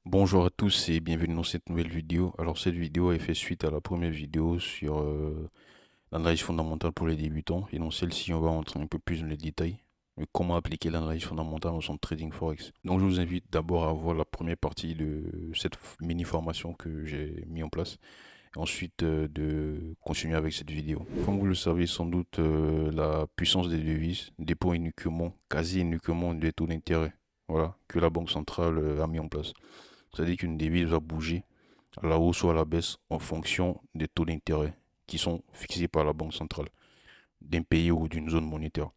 Bonjour à tous et bienvenue dans cette nouvelle vidéo. Alors cette vidéo est fait suite à la première vidéo sur l'analyse fondamentale pour les débutants et dans celle-ci on va entrer un peu plus dans les détails de comment appliquer l'analyse fondamentale dans son trading forex. Donc je vous invite d'abord à voir la première partie de cette mini formation que j'ai mis en place et ensuite de continuer avec cette vidéo. Comme vous le savez sans doute, la puissance des devises dépend uniquement, quasi uniquement des taux d'intérêt, voilà, que la Banque centrale a mis en place. C'est-à-dire qu'une devise va bouger à la hausse ou à la baisse en fonction des taux d'intérêt qui sont fixés par la Banque centrale d'un pays ou d'une zone monétaire.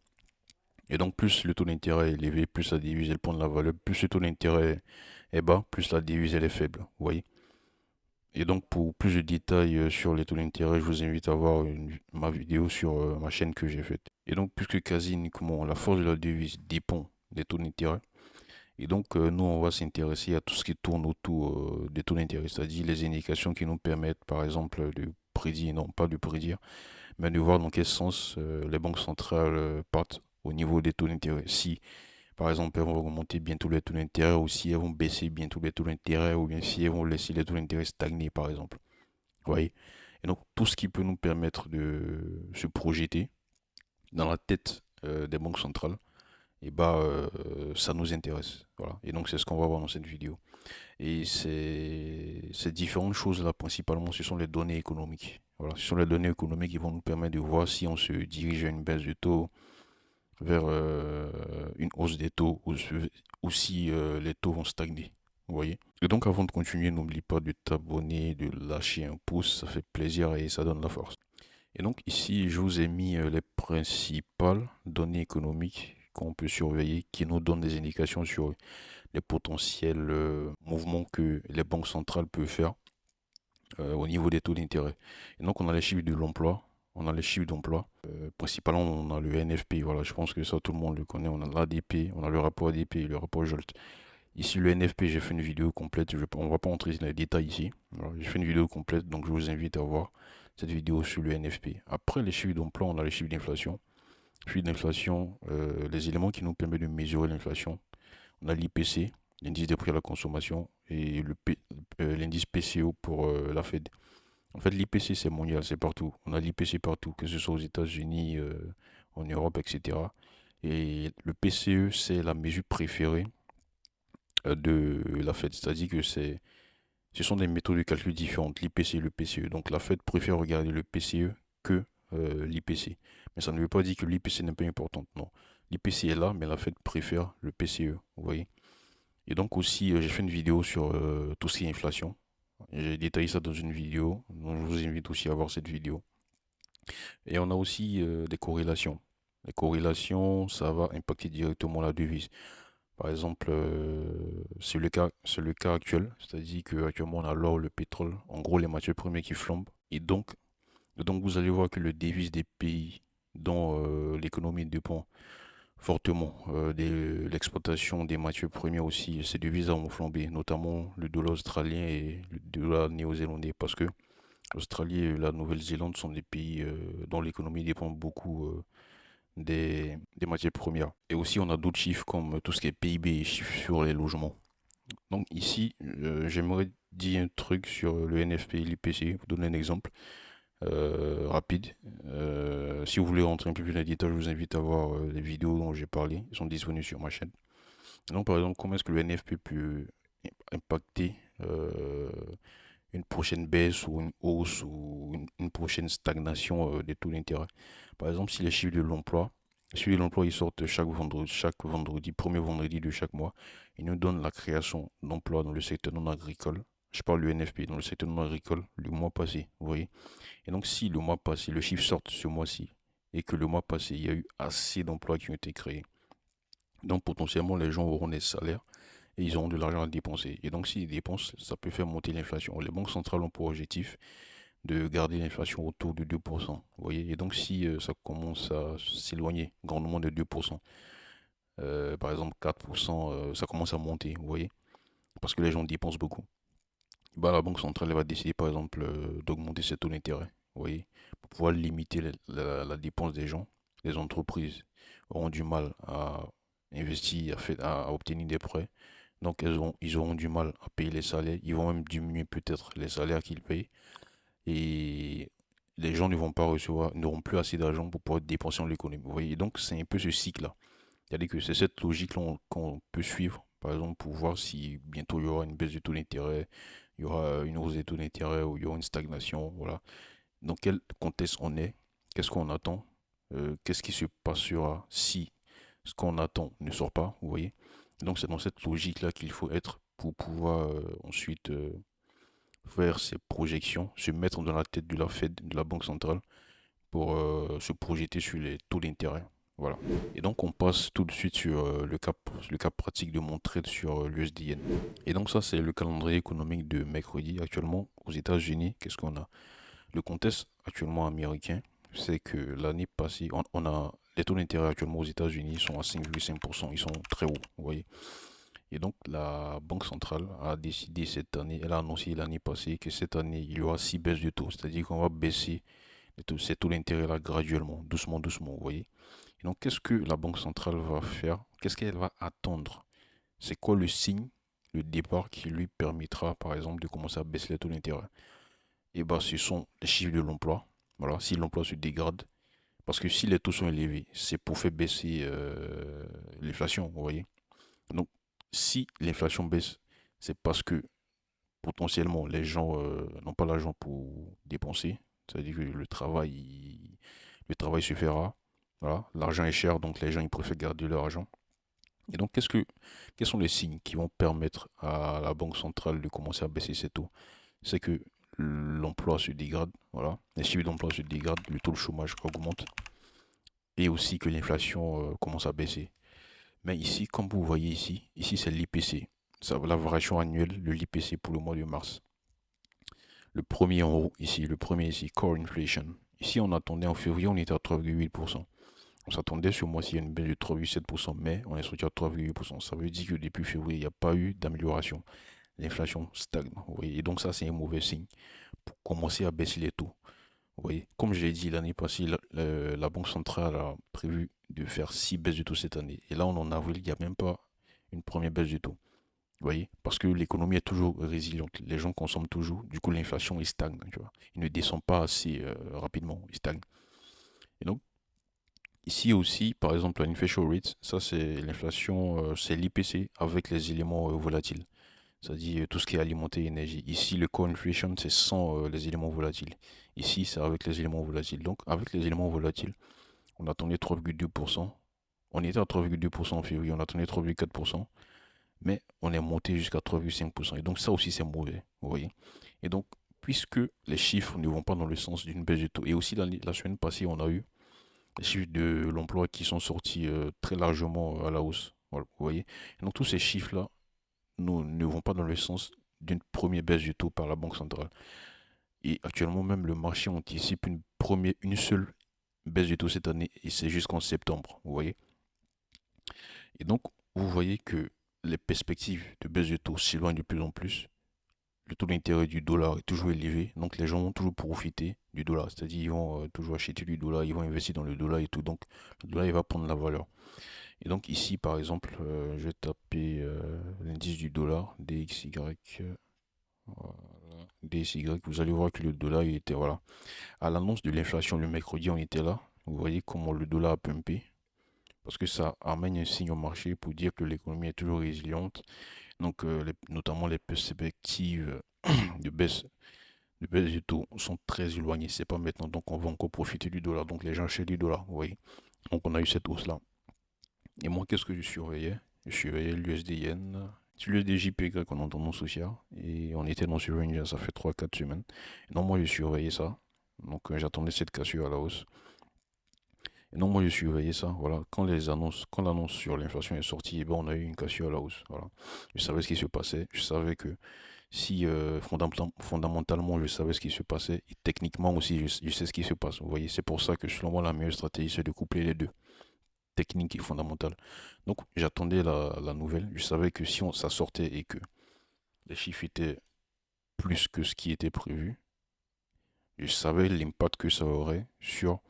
Et donc plus le taux d'intérêt est élevé, plus la devise elle prend de la valeur, plus le taux d'intérêt est bas, plus la devise elle est faible. Vous voyez. Et donc pour plus de détails sur les taux d'intérêt, je vous invite à voir ma vidéo sur ma chaîne que j'ai faite. Et donc puisque quasi uniquement la force de la devise dépend des taux d'intérêt, et donc, nous, on va s'intéresser à tout ce qui tourne autour des taux d'intérêt, c'est-à-dire les indications qui nous permettent, par exemple, de prédire, non pas de prédire, mais de voir dans quel sens les banques centrales partent au niveau des taux d'intérêt. Si, par exemple, elles vont augmenter bientôt les taux d'intérêt, ou si elles vont baisser bientôt les taux d'intérêt, ou bien si elles vont laisser les taux d'intérêt stagner, par exemple. Vous voyez? Et donc, tout ce qui peut nous permettre de se projeter dans la tête des banques centrales, et bah, ça nous intéresse. Voilà. Et donc, c'est ce qu'on va voir dans cette vidéo. Et ces différentes choses-là, principalement, ce sont les données économiques. Voilà, ce sont les données économiques qui vont nous permettre de voir si on se dirige vers une baisse de taux, vers une hausse des taux, ou si les taux vont stagner. Vous voyez? Et donc, avant de continuer, n'oublie pas de t'abonner, de lâcher un pouce, ça fait plaisir et ça donne la force. Et donc, ici, je vous ai mis les principales données économiques qu'on peut surveiller, qui nous donnent des indications sur les potentiels mouvements que les banques centrales peuvent faire au niveau des taux d'intérêt. Et donc, on a les chiffres de l'emploi, on a les chiffres d'emploi. Principalement, on a le NFP. Voilà, je pense que ça, tout le monde le connaît. On a l'ADP, on a le rapport ADP et le rapport Jolt. Ici, le NFP, j'ai fait une vidéo complète. On ne va pas entrer dans les détails ici. Voilà, j'ai fait une vidéo complète, donc je vous invite à voir cette vidéo sur le NFP. Après les chiffres d'emploi, on a les chiffres d'inflation. Chiffres d'inflation, les éléments qui nous permettent de mesurer l'inflation. On a l'IPC, l'indice des prix à la consommation, et l'indice PCO pour la Fed. En fait, l'IPC, c'est mondial, c'est partout. On a l'IPC partout, que ce soit aux États-Unis, en Europe, etc. Et le PCE, c'est la mesure préférée de la Fed. C'est-à-dire que ce sont des méthodes de calcul différentes, l'IPC et le PCE. Donc la Fed préfère regarder le PCE que l'IPC. Mais ça ne veut pas dire que l'IPC n'est pas important. Non. L'IPC est là, mais la Fed préfère le PCE. Vous voyez? Et donc aussi, j'ai fait une vidéo sur tout ce qui est inflation. J'ai détaillé ça dans une vidéo, donc je vous invite aussi à voir cette vidéo. Et on a aussi des corrélations. Les corrélations, ça va impacter directement la devise. Par exemple, c'est le cas actuel, c'est-à-dire qu'actuellement on a l'or, le pétrole, en gros les matières premières qui flambent. Et donc vous allez voir que le devise des pays dont l'économie dépend fortement de l'exploitation des matières premières aussi. Ces devises ont flambé, notamment le dollar australien et le dollar néo-zélandais, parce que l'Australie et la Nouvelle-Zélande sont des pays dont l'économie dépend beaucoup des matières premières. Et aussi, on a d'autres chiffres comme tout ce qui est PIB et chiffres sur les logements. Donc ici, j'aimerais dire un truc sur le NFP et l'IPC, vous donner un exemple rapide. Si vous voulez rentrer un peu plus dans les détails, je vous invite à voir les vidéos dont j'ai parlé. Ils sont disponibles sur ma chaîne. Donc, par exemple, comment est-ce que le NFP peut impacter une prochaine baisse ou une hausse ou une prochaine stagnation des taux d'intérêt? Par exemple, si les chiffres de l'emploi, les chiffres de l'emploi ils sortent chaque vendredi, premier vendredi de chaque mois, ils nous donnent la création d'emplois dans le secteur non agricole. Je parle du NFP dans le secteur non agricole le mois passé, vous voyez. Et donc, si le mois passé, le chiffre sort ce mois-ci, et que le mois passé, il y a eu assez d'emplois qui ont été créés, donc potentiellement, les gens auront des salaires et ils auront de l'argent à dépenser. Et donc, s'ils dépensent, ça peut faire monter l'inflation. Les banques centrales ont pour objectif de garder l'inflation autour de 2%. Vous voyez. Et donc, si ça commence à s'éloigner grandement de 2%, par exemple 4%, ça commence à monter, vous voyez, parce que les gens dépensent beaucoup. Bah, la banque centrale elle va décider, par exemple, d'augmenter ses taux d'intérêt, vous voyez, pour pouvoir limiter la dépense des gens. Les entreprises auront du mal à investir, à obtenir des prêts. Donc ils auront du mal à payer les salaires. Ils vont même diminuer peut-être les salaires qu'ils payent. Et les gens ne vont pas recevoir, n'auront plus assez d'argent pour pouvoir dépenser dans l'économie. Vous voyez, donc c'est un peu ce cycle-là. C'est-à-dire que c'est cette logique-là qu'on peut suivre, par exemple, pour voir si bientôt il y aura une baisse du taux d'intérêt, il y aura une hausse des taux d'intérêt ou il y aura une stagnation. Voilà. Dans quel contexte on est, qu'est-ce qu'on attend, qu'est-ce qui se passera si ce qu'on attend ne sort pas, vous voyez. Donc c'est dans cette logique-là qu'il faut être pour pouvoir ensuite faire ses projections, se mettre dans la tête de la Fed, de la Banque centrale, pour se projeter sur les taux d'intérêt. Voilà. Et donc on passe tout de suite sur le cas pratique de mon trade sur l'USDN. Et donc ça c'est le calendrier économique de mercredi. Actuellement aux États-Unis, qu'est-ce qu'on a? Le contexte actuellement américain, c'est que l'année passée, on a les taux d'intérêt actuellement aux États-Unis sont à 5,5%, ils sont très hauts, vous voyez. Et donc la Banque centrale a décidé cette année, elle a annoncé l'année passée que cette année il y aura 6 baisses de taux, c'est-à-dire qu'on va baisser ces taux d'intérêt là graduellement, doucement, doucement, vous voyez. Et donc qu'est-ce que la Banque centrale va faire? Qu'est-ce qu'elle va attendre? C'est quoi le signe, le départ qui lui permettra par exemple de commencer à baisser les taux d'intérêt? Et bah ce sont les chiffres de l'emploi. Voilà, si l'emploi se dégrade, parce que si les taux sont élevés, c'est pour faire baisser l'inflation, vous voyez. Donc, si l'inflation baisse, c'est parce que potentiellement les gens n'ont pas l'argent pour dépenser. C'est-à-dire que le travail se fera. Voilà, l'argent est cher, donc les gens ils préfèrent garder leur argent. Et donc, quels sont les signes qui vont permettre à la Banque centrale de commencer à baisser ses taux? C'est que l'emploi se dégrade, voilà, les chiffres d'emploi se dégradent, le taux de chômage augmente et aussi que l'inflation commence à baisser. Mais ici, comme vous voyez ici c'est l'IPC, la variation annuelle de l'IPC pour le mois de mars. Le premier en haut, ici, le premier ici, Core Inflation. Ici, on attendait en février, on était à 3,8%. On s'attendait sur mois-ci à une baisse de 3,7%, mais on est sorti à 3,8%. Ça veut dire que depuis février, il n'y a pas eu d'amélioration. L'inflation stagne, vous voyez. Et donc ça, c'est un mauvais signe pour commencer à baisser les taux. Vous voyez, comme je l'ai dit l'année passée, la Banque centrale a prévu de faire 6 baisses de taux cette année. Et là, on est en avril, il n'y a même pas une première baisse de taux. Vous voyez, parce que l'économie est toujours résiliente. Les gens consomment toujours. Du coup, l'inflation, il stagne. Tu vois. Il ne descend pas assez rapidement. Il stagne. Et donc, ici aussi, par exemple, l'inflation rate, ça, c'est l'inflation, c'est l'IPC avec les éléments volatiles. C'est-à-dire tout ce qui est alimenté énergie. Ici, le core inflation, c'est sans les éléments volatiles. Ici, c'est avec les éléments volatiles. Donc, avec les éléments volatiles, on attendait 3,2%. On était à 3,2% en février, on attendait 3,4%. Mais on est monté jusqu'à 3,5%. Et donc, ça aussi, c'est mauvais. Vous voyez. Et donc, puisque les chiffres ne vont pas dans le sens d'une baisse de taux, et aussi la semaine passée, on a eu les chiffres de l'emploi qui sont sortis très largement à la hausse. Voilà, vous voyez. Et donc, tous ces chiffres-là, ne vont pas dans le sens d'une première baisse du taux par la Banque centrale. Et actuellement, même le marché anticipe une seule baisse du taux cette année, et c'est jusqu'en septembre, vous voyez. Et donc, vous voyez que les perspectives de baisse de taux s'éloignent de plus en plus. Le taux d'intérêt du dollar est toujours élevé, donc les gens vont toujours profiter du dollar. C'est-à-dire, ils vont toujours acheter du dollar, ils vont investir dans le dollar et tout. Donc, le dollar, il va prendre la valeur. Et donc, ici, par exemple, je vais taper l'indice du dollar, DXY. Voilà. DXY, vous allez voir que le dollar, il était, voilà. À l'annonce de l'inflation le mercredi, on était là. Vous voyez comment le dollar a pumpé. Parce que ça amène un signe au marché pour dire que l'économie est toujours résiliente. Donc, notamment les perspectives de baisse, de baisse du taux sont très éloignées. C'est pas maintenant. Donc, on va encore profiter du dollar. Donc, les gens achètent du dollar. Vous voyez. Donc, on a eu cette hausse-là. Et moi, qu'est-ce que je surveillais? Je surveillais l'USD-Yen. Sur l'USD-JPY, on a tendance haussière. Et on était dans ce range, ça fait 3 4 semaines. Et non, moi, je surveillais ça. Donc, j'attendais cette cassure à la hausse. Et non, moi, je surveillais ça. Voilà. Quand l'annonce sur l'inflation est sortie, eh ben, on a eu une cassure à la hausse. Voilà. Je savais ce qui se passait. Je savais que si fondamentalement, je savais ce qui se passait, et techniquement aussi, je sais ce qui se passe. Vous voyez, c'est pour ça que selon moi, la meilleure stratégie, c'est de coupler les deux, technique et fondamentale. Donc, j'attendais la nouvelle. Je savais que si ça sortait et que les chiffres étaient plus que ce qui était prévu, je savais l'impact que ça aurait sur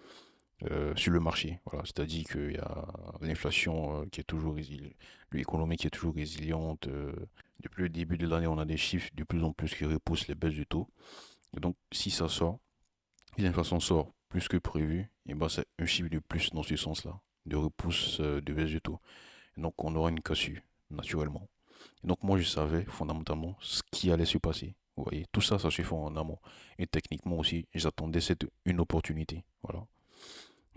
sur le marché. Voilà, c'est-à-dire qu'il y a l'inflation qui est toujours résiliente, l'économie qui est toujours résiliente. Depuis le début de l'année, on a des chiffres de plus en plus qui repoussent les baisses de taux. Et donc, si ça sort, si l'inflation sort plus que prévu, et ben c'est un chiffre de plus dans ce sens-là, de repousse de baisse de taux. Et donc, on aura une cassure, naturellement. Et donc, moi, je savais fondamentalement ce qui allait se passer. Vous voyez, tout ça, ça se fait en amont. Et techniquement aussi, j'attendais une opportunité. Voilà.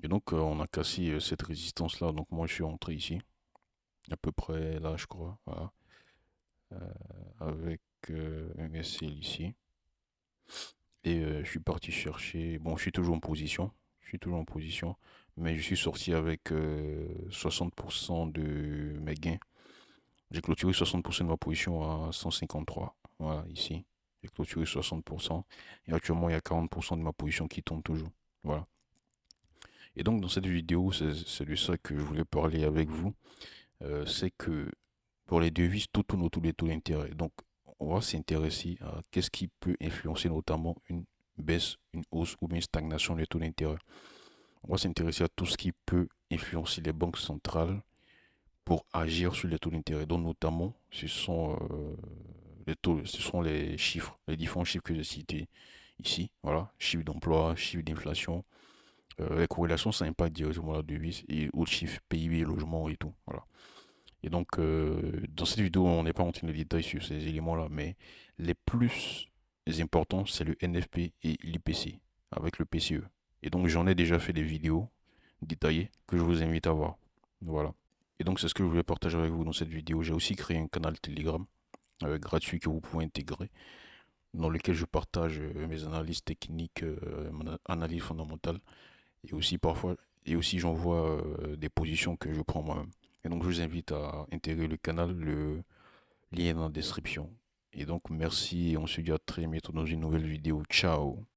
Et donc, on a cassé cette résistance-là. Donc, moi, je suis entré ici, à peu près là, je crois. Voilà. Euh, avec un SL ici. Et je suis parti chercher. Bon, je suis toujours en position. Je suis toujours en position. Mais je suis sorti avec 60% de mes gains. J'ai clôturé 60% de ma position à 153. Voilà, ici. J'ai clôturé 60%. Et actuellement, il y a 40% de ma position qui tombe toujours. Voilà. Et donc, dans cette vidéo, c'est de ça que je voulais parler avec vous. C'est que pour les devises, tout tourne autour des taux d'intérêt. Donc, on va s'intéresser à qu'est-ce qui peut influencer notamment une baisse, une hausse ou une stagnation des taux d'intérêt. On va s'intéresser à tout ce qui peut influencer les banques centrales pour agir sur les taux d'intérêt. Donc, notamment, ce sont les chiffres, les différents chiffres que j'ai cités ici. Voilà, chiffre d'emploi, chiffre d'inflation. Les corrélations, ça impacte directement la devise et autres chiffres, PIB, logement et tout. Voilà. Et donc, dans cette vidéo, on n'est pas entré dans les détails sur ces éléments-là, mais les plus importants, c'est le NFP et l'IPC, avec le PCE. Et donc, j'en ai déjà fait des vidéos détaillées que je vous invite à voir. Voilà. Et donc, c'est ce que je voulais partager avec vous dans cette vidéo. J'ai aussi créé un canal Telegram gratuit que vous pouvez intégrer, dans lequel je partage mes analyses techniques, mon analyse fondamentale, et aussi parfois, et aussi j'envoie des positions que je prends moi-même. Et donc, je vous invite à intégrer le canal, le lien est dans la description. Et donc, merci et on se dit à très bientôt dans une nouvelle vidéo. Ciao!